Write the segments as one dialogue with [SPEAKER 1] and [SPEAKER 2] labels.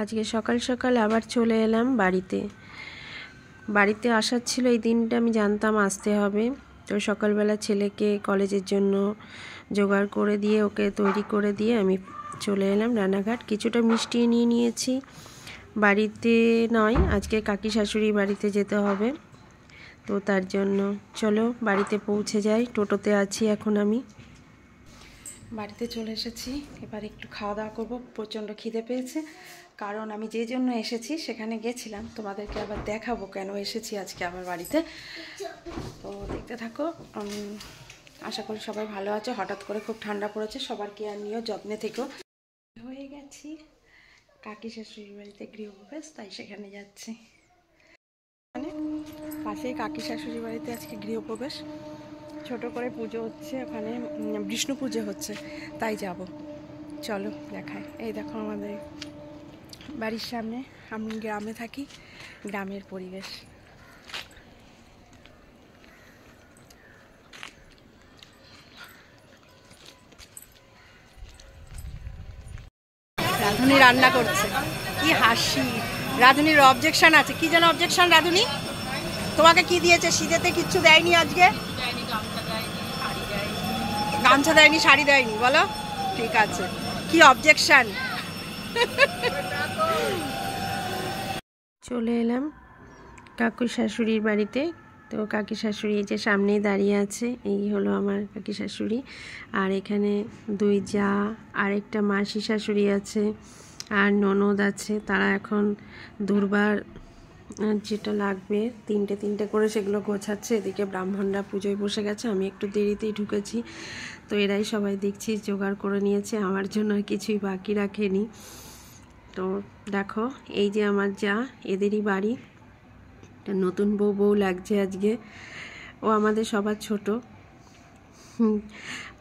[SPEAKER 1] আজকে সকাল সকাল আবার চলে এলাম বাড়িতে আসার ছিল। এই দিনটা আমি জানতাম আসতে হবে, তো সকালবেলা ছেলেকে কলেজের জন্য জোগাড় করে দিয়ে ওকে তৈরি করে দিয়ে আমি চলে এলাম রানাঘাট। কিছুটা মিষ্টি নিয়ে নিয়েছি, বাড়িতে নয়, আজকে কাকি শাশুড়ি বাড়িতে যেতে হবে, তো তার জন্য চলো বাড়িতে পৌঁছে যাই। টোটোতে আছি এখন, আমি বাড়িতে চলে এসেছি। এবার একটু খাওয়া দাওয়া করবো, প্রচণ্ড খিদে পেয়েছে। কারণ আমি যে জন্য এসেছি সেখানে গেছিলাম, তোমাদেরকে আবার দেখাবো কেন এসেছি আজকে আবার বাড়িতে, তো দেখতে থাকো। আশা করি সবাই ভালো আছে। হঠাৎ করে খুব ঠান্ডা পড়েছে, সবার কেয়ার নিয়েও যত্নে থেকো। হয়ে গেছি কাকি শাশুড়ির বাড়িতে গৃহপ্রবেশ, তাই সেখানে যাচ্ছি। মানে পাশেই কাকি শাশুড়ির বাড়িতে আজকে গৃহপ্রবেশ, ছোট করে পুজো হচ্ছে ওখানে, বিষ্ণু পুজো হচ্ছে, তাই যাব। চলো দেখায়। এই দেখো আমাদের বাড়ির সামনে, আমি গ্রামে থাকি, গ্রামের পরিবেশ। রাধুনি রান্না করছে, কি হাসি। রাধুনির অবজেকশন আছে, কি যেন অবজেকশন? রাধুনি তোমাকে কি দিয়েছে? শীতেতে কিচ্ছু দেয়নি আজকে? গামছা দেয়নি, শাড়ি দেয়নি, বলো। ঠিক আছে, কি অবজেকশন? চলে এলাম কাকু শাশুড়ির বাড়িতে। তো কাকি শাশুড়ি যে সামনেই দাঁড়িয়ে আছে, এই হলো আমার কাকি শাশুড়ি। আর এখানে দুই জা, আরেকটা মাসি শাশুড়ি আছে, আর ননদ আছে। তারা এখন দুর্বার যেটা লাগবে তিনটে করে সেগুলো গোছাচ্ছে। এদিকে ব্রাহ্মণরা পুজোয় বসে গেছে, আমি একটু দেরিতেই ঢুকেছি, তো এরাই সবাই দেখছি জোগাড় করে নিয়েছে, আমার জন্য কিছুই বাকি রাখেনি। তো দেখো, এই যে আমার যা, এদেরই বাড়ি। নতুন বউ লাগছে আজকে। ও আমাদের সবার ছোট,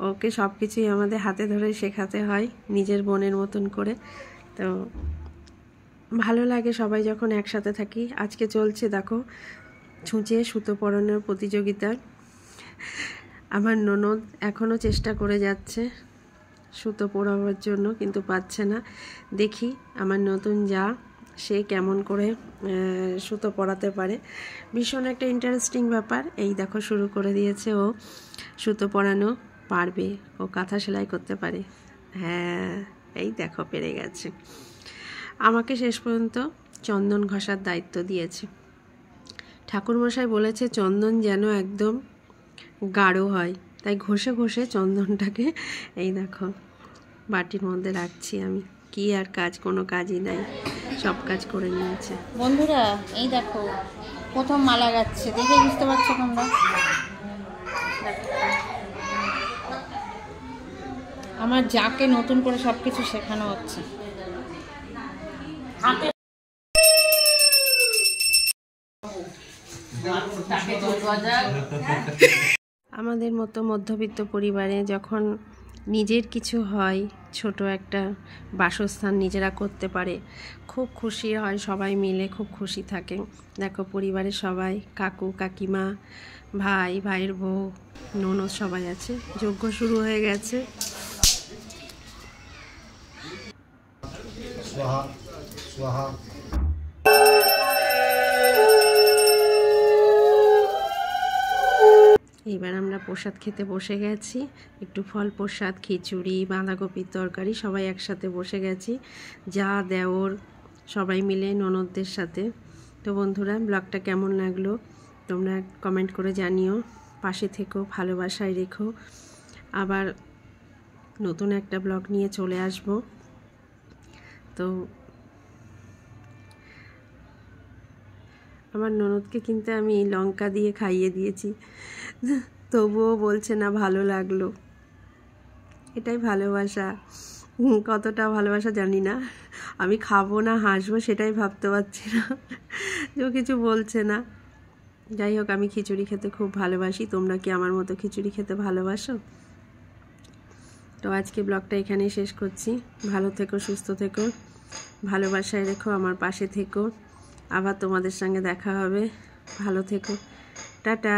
[SPEAKER 1] ওকে সব কিছুই আমাদের হাতে ধরে শেখাতে হয়, নিজের বোনের মতন করে। তো ভালো লাগে সবাই যখন একসাথে থাকি। আজকে চলছে দেখো ছুঁচে সুতো পরানোর প্রতিযোগিতা। আমার ননদ এখনও চেষ্টা করে যাচ্ছে সুতো পরাবার জন্য, কিন্তু পাচ্ছে না। দেখি আমার নতুন যা, সে কেমন করে সুতো পরাতে পারে। ভীষণ একটা ইন্টারেস্টিং ব্যাপার। এই দেখো শুরু করে দিয়েছে ও, সুতো পরানো পারবে, ও কাঁথা সেলাই করতে পারে। হ্যাঁ, এই দেখো পেরে গেছে। আমাকে শেষ পর্যন্ত চন্দন ঘষার দায়িত্ব দিয়েছে। ঠাকুরমশাই বলেছে চন্দন যেন একদম গাঢ় হয়, তাই ঘষে ঘষে চন্দনটাকে এই দেখো বাটির মধ্যে রাখছি আমি। কি আর কাজ, কোনো কাজই নাই, সব কাজ করে নিয়েছে।
[SPEAKER 2] বন্ধুরা এই দেখো প্রথম মালা গাচ্ছে, দেখে বুঝতে পারছো তোমরা? আমার যাকে নতুন করে সবকিছু শেখানো হচ্ছে।
[SPEAKER 1] আমাদের মতো মধ্যবিত্ত পরিবারে যখন নিজের কিছু হয়, ছোট একটা বাসস্থান নিজেরা করতে পারে, খুব খুশি হয়, সবাই মিলে খুব খুশি থাকে। দেখো পরিবারের সবাই, কাকু কাকিমা, ভাইয়ের বউ, ননদ সবাই আছে। যজ্ঞ শুরু হয়ে গেছে। এবার আমরা প্রসাদ খেতে বসে গেছি। একটু ফল প্রসাদ, খিচুড়ি, বাঁধাকপির তরকারি, সবাই একসাথে বসে গেছি, যা দেওর সবাই মিলে ননদদের সাথে। তো বন্ধুরা, ব্লগটা কেমন লাগলো তোমরা কমেন্ট করে জানিও। পাশে থেকো, ভালোবাসায় রেখো। আবার নতুন একটা ব্লগ নিয়ে চলে আসব। তো আমার ননদকে কিন্তু আমি লঙ্কা দিয়ে খাইয়ে দিয়েছি, তবুও বলছে না ভালো লাগলো। এটাই ভালোবাসা। কতটা ভালোবাসা জানি না, আমি খাবো না হাসবো সেটাই ভাবতে পারছি না, কেউ কিছু বলছে না। যাই হোক, আমি খিচুড়ি খেতে খুব ভালোবাসি। তোমরা কি আমার মতো খিচুড়ি খেতে ভালোবাসো? তো আজকে ব্লগটা এখানেই শেষ করছি। ভালো থেকো, সুস্থ থেকো, ভালোবাসায় রেখো, আমার পাশে থেকো। আবার তোমাদের সঙ্গে দেখা হবে। ভালো থেকো, টাটা।